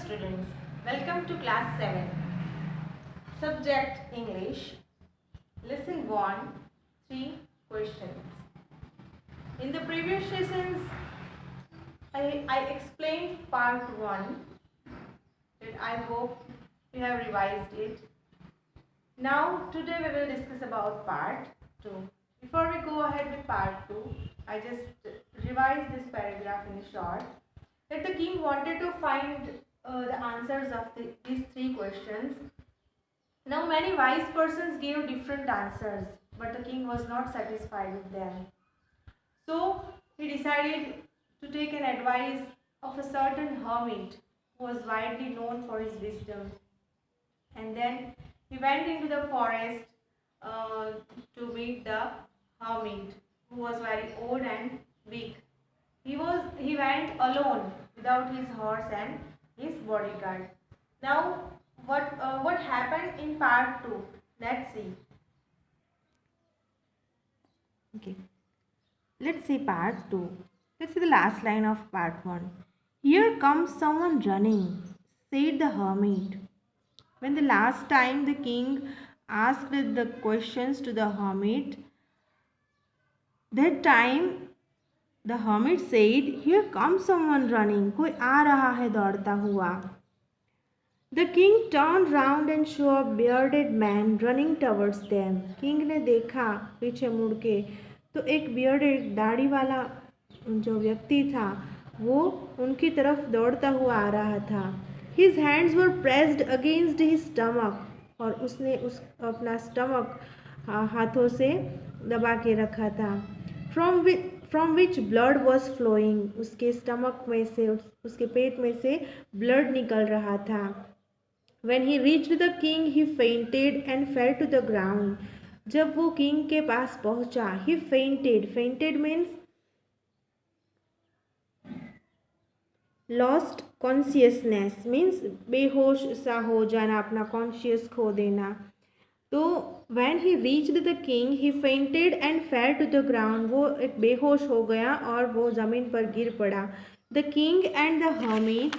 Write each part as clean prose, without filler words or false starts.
students, welcome to class 7. Subject English. Lesson 1, 3 questions. In the previous sessions, I explained part 1 and I hope you have revised it. Now today we will discuss about part 2. Before we go ahead with part 2, I just revise this paragraph in short. That the king wanted to find the answers of these 3 questions. Now many wise persons gave different answers, but the king was not satisfied with them. So he decided to take an advice of a certain hermit who was widely known for his wisdom. And then he went into the forest to meet the hermit, who was very old and weak. He went alone without his horse and his bodyguard. Now, what happened in part 2? Let's see. Okay, let's see part 2. Let's see the last line of part 1. Here comes someone running, said the hermit. When the last time the king asked the questions to the hermit, that time the hermit said, here comes someone running. कोई आ रहा है दौड़ता हुआ. The king turned round and saw a bearded man running towards them. King ने देखा पीछे मुड़ के तो एक bearded दाढ़ी वाला जो व्यक्ति था वो उनकी तरफ दौड़ता हुआ आ रहा था. His hands were pressed against his stomach और उसने अपना स्टमक हाथों से दबा के रखा था. From which blood was flowing. उसके स्टमक में से उसके पेट में से ब्लड निकल रहा था. When he reached the king, he fainted and fell to the ground. जब वो किंग के पास पहुंचा, he fainted. Fainted means lost consciousness, means बेहोश सा हो जाना, अपना कॉन्शियस खो देना. तो when he reached the king, he fainted and fell to the ground. वो एक बेहोश हो गया और वो ज़मीन पर गिर पड़ा. The king and the hermit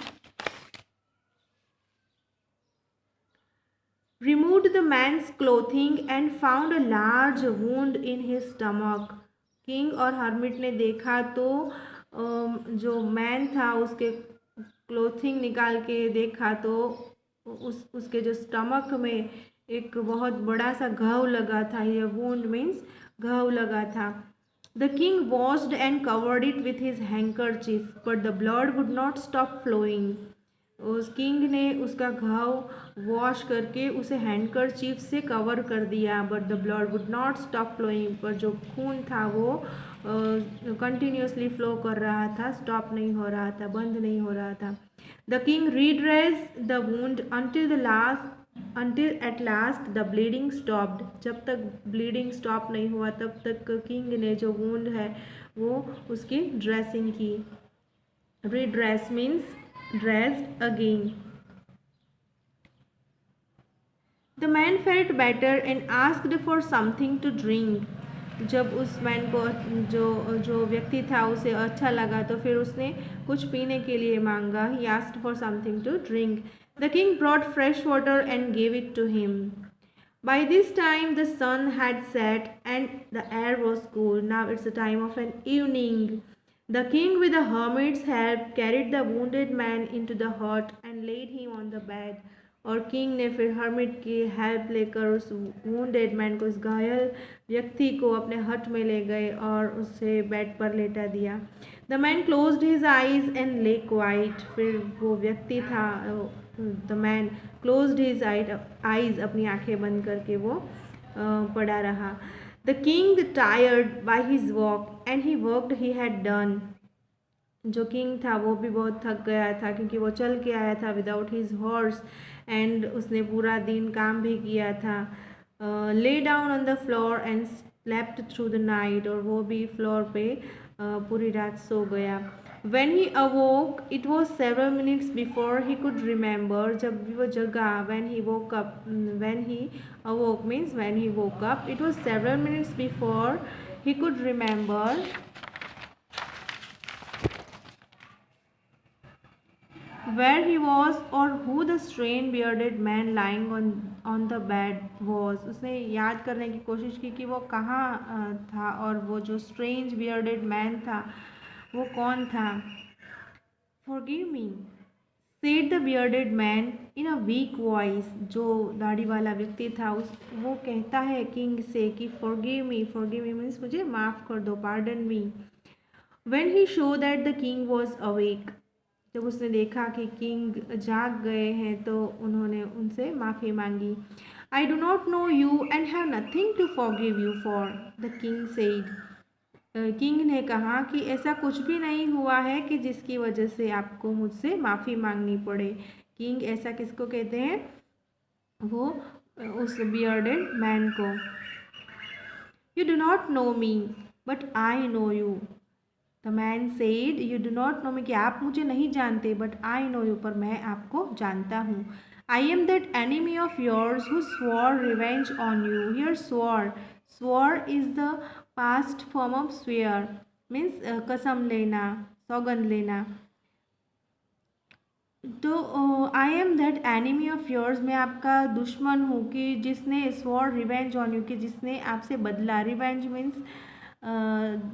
removed the man's clothing and found a large wound in his stomach. King और hermit ने देखा तो जो मैन था उसके क्लोथिंग निकाल के देखा तो उसके जो स्टमक में एक बहुत बड़ा सा घाव लगा था. ये वुंड मीन्स घाव लगा था. The king washed and covered it with his handkerchief, but the blood would not stop flowing. उस किंग ने उसका घाव वॉश करके उसे हैंडकरचीफ से कवर कर दिया. But the blood would not stop flowing. पर जो खून था वो कंटिन्यूसली फ्लो कर रहा था, स्टॉप नहीं हो रहा था, बंद नहीं हो रहा था. The king redressed the wound until at last the bleeding stopped. जब तक ब्लीडिंग स्टॉप नहीं हुआ तब तक किंग ने जो वुंड है वो उसकी ड्रेसिंग की. redress means dressed again. The man felt better and asked for something to drink. जब उस मैन को जो व्यक्ति था उसे अच्छा लगा तो फिर उसने कुछ पीने के लिए मांगा. He asked for something to drink. The king brought fresh water and gave it to him. By this time the sun had set and the air was cool. Now it's the time of an evening. The king with the hermit's help carried the wounded man into the hut and laid him on the bed. और king ने फिर hermit की help लेकर उस wounded man को, उस घायल व्यक्ति को अपने हट में ले गए और उसे बेड पर लेटा दिया. The man closed his eyes and ले क्वाइट. फिर वो व्यक्ति था, the man closed his eyes, अपनी आंखें बंद करके वो पड़ा रहा. The king tired by his walk and he worked he had done. जो किंग था वो भी बहुत थक गया था क्योंकि वो चल के आया था विदाउट हिज हॉर्स एंड उसने पूरा दिन काम भी किया था. Lay down on the floor and slept through the night. और वो भी फ्लोर पे पूरी रात सो गया. When he awoke, it was several minutes before he could remember. जब भी वो जगा, when he woke up, when he awoke means when he woke up, it was several minutes before he could remember where he was or who the strange bearded man lying on the bed was। उसने याद करने की कोशिश की कि वो कहाँ था और वो जो strange bearded man था वो कौन था। Forgive me, said the bearded man in a weak voice। जो दाढ़ी वाला व्यक्ति था उस वो कहता है किंग से कि forgive me मीन्स मुझे माफ़ कर दो, pardon me। When he showed that the king was awake, जब उसने देखा कि किंग जाग गए हैं तो उन्होंने उनसे माफ़ी मांगी। I do not know you and have nothing to forgive you for, the king said. King ने कहा कि ऐसा कुछ भी नहीं हुआ है कि जिसकी वजह से आपको मुझसे माफ़ी मांगनी पड़े। किंग ऐसा किसको कहते हैं? वो उस बियर्डेड मैन को। You do not know me but I know you, the man said. You do not know me कि आप मुझे नहीं जानते, बट आई नो यू पर मैं आपको जानता हूँ। I am that enemy of yours who swore revenge on you. Here swore is the past form of swear means कसम लेना, सौगंध लेना। तो I am that enemy of yours, मैं आपका दुश्मन हूँ कि जिसने स्वॉर रिवेंज ऑन यू कि जिसने आपसे बदला, रिवेंज मीन्स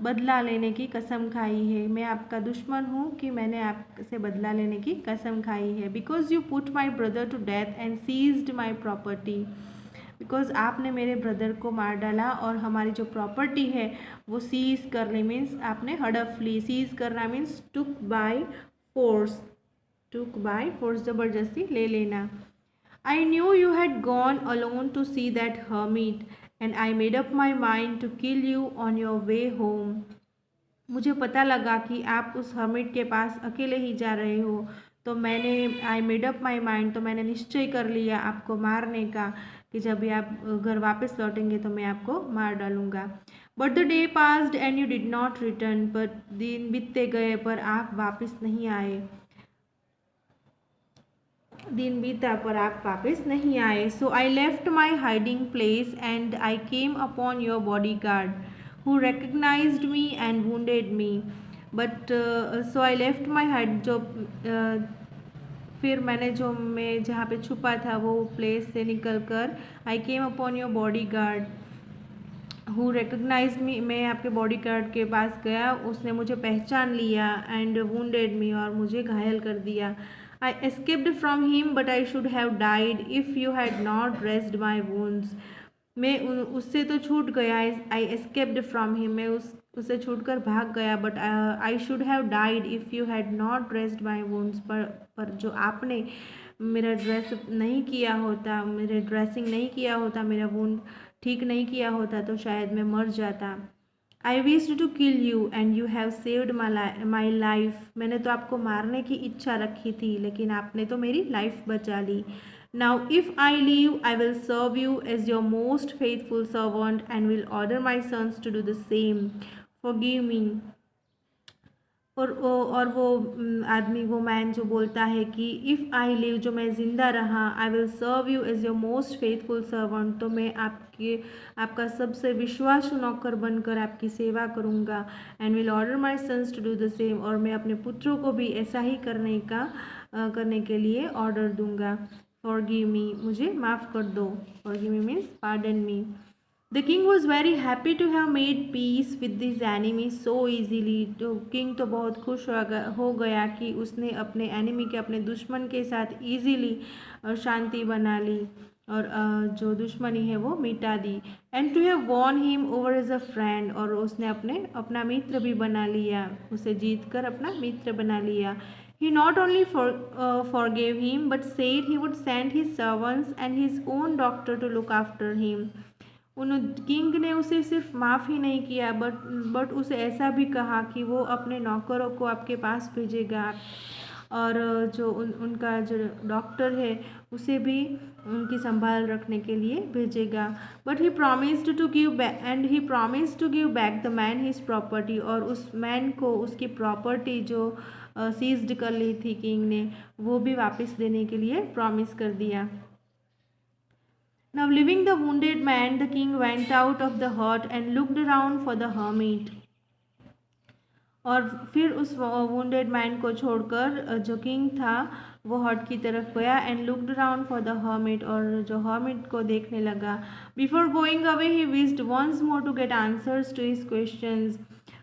बदला लेने की कसम खाई है। मैं आपका दुश्मन हूँ कि मैंने आपसे बदला लेने की कसम खाई है। Because you put my brother to death and seized my property, because आपने मेरे ब्रदर को मार डाला और हमारी जो प्रॉपर्टी है वो सीज कर ली, मीन्स आपने हड़प ली। सीज करना मीन्स टुक बाय फोर्स, ज़बरदस्ती ले लेना। I knew you had gone alone to see that hermit, and I made up my mind to kill you on your way home। मुझे पता लगा कि आप उस हर्मिट के पास अकेले ही जा रहे हो, तो मैंने I made up my mind, तो मैंने निश्चय कर लिया आपको मारने का कि जब भी आप घर वापस लौटेंगे तो मैं आपको मार डालूँगा। But the day passed and you did not return, पर दिन बीतते गए पर आप वापस नहीं आए। दिन बीता पर आप वापस नहीं आए। So I left my hiding place and I came upon your bodyguard who recognized me and wounded me. But so I left my hide, जो फिर मैंने जो मैं जहाँ पे छुपा था वो प्लेस से निकल कर आई came upon your bodyguard who recognise me, मैं आपके बॉडी गार्ड के पास गया, उसने मुझे पहचान लिया, एंड वुंडेड मी और मुझे घायल कर दिया। I escaped from him but I should have died if you had not dressed my wounds। मैं उससे तो छूट गया, आई एस्केप्ड फ्रॉम हिम, मैं उससे छूट कर भाग गया, but I should have died if you had not dressed my wounds, पर जो आपने मेरा ड्रेस नहीं किया होता, मेरे ड्रेसिंग नहीं किया होता, मेरा वुंड ठीक नहीं किया होता तो शायद मैं मर जाता। I wished to kill you and you have saved my life. मैंने तो आपको मारने की इच्छा रखी थी लेकिन आपने तो मेरी लाइफ बचा ली। Now if I leave I will serve you as your most faithful servant and will order my sons to do the same. Forgive me. और वो आदमी, वो मैन जो बोलता है कि इफ़ आई लिव, जो मैं ज़िंदा रहा, I will serve you as your most faithful servant, तो मैं आपका सबसे विश्वासु नौकर बनकर आपकी सेवा करूँगा। And will order my sons to do the same, और मैं अपने पुत्रों को भी ऐसा ही करने के लिए ऑर्डर दूँगा। फॉरगिव मी, मुझे माफ़ कर दो। Forgive me means pardon me. The king was very happy to have made peace with his enemy so easily। तो किंग तो बहुत खुश हो गया कि उसने अपने एनिमी के, अपने दुश्मन के साथ ईजीली शांति बना ली और जो दुश्मनी है वो मिटा दी। And to have won him over as a friend, और उसने अपना मित्र भी बना लिया, उसे जीत कर अपना मित्र बना लिया। He not only forgave him but said he would send his servants and his own doctor to look after him। King ने उसे सिर्फ माफ़ ही नहीं किया बट उसे ऐसा भी कहा कि वो अपने नौकरों को आपके पास भेजेगा और जो उनका जो डॉक्टर है उसे भी उनकी संभाल रखने के लिए भेजेगा। But he promised to give back, and he promised to give back the man his property, और उस मैन को उसकी प्रॉपर्टी जो सीज्ड कर ली थी किंग ने, वो भी वापस देने के लिए प्रॉमिस कर दिया। Now leaving the wounded man, the king went out of the hut and looked around for the hermit। और फिर उस वुंडेड मैन को छोड़कर जो किंग था वो हट की तरफ गया and looked around for the hermit, और जो हर्मिट को देखने लगा। Before going away he wished once more to get answers to his questions.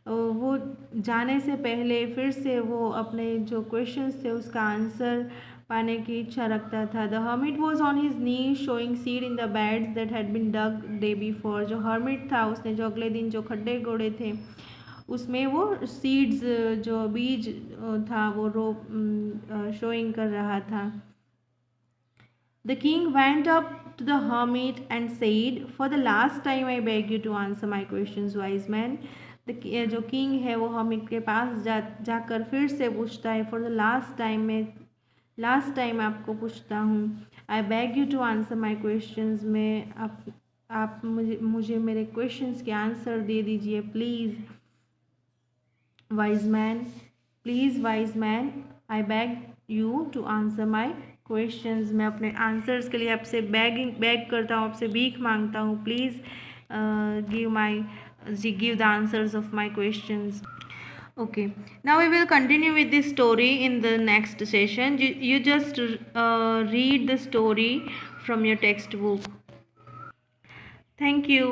वो जाने से पहले फिर से वो अपने जो क्वेश्चंस थे उसका आंसर पाने की इच्छा रखता था। The hermit was on his knee sowing seed in the beds that had been dug day before. जो हर्मिट था उसने जो अगले दिन जो खड्डे गोड़े थे उसमें वो सीड्स जो बीज था वो रो शोइंग कर रहा था। The king went up to the hermit and said, "For the last time I beg you to answer my questions, wise man." जो किंग है वो hermit के पास जाकर फिर से पूछता है, फॉर द लास्ट टाइम, मैं लास्ट टाइम आपको पूछता हूँ, I beg you to answer my questions, मैं आप मुझे मेरे क्वेश्चंस के आंसर दे दीजिए please wise man, please wise man, I beg you to answer my questions. मैं अपने आंसर्स के लिए आपसे बैग करता हूँ, आपसे भीख मांगता हूँ, please give the answers of my questions. Okay, now we will continue with this story in the next session. You just read the story from your textbook. Thank you.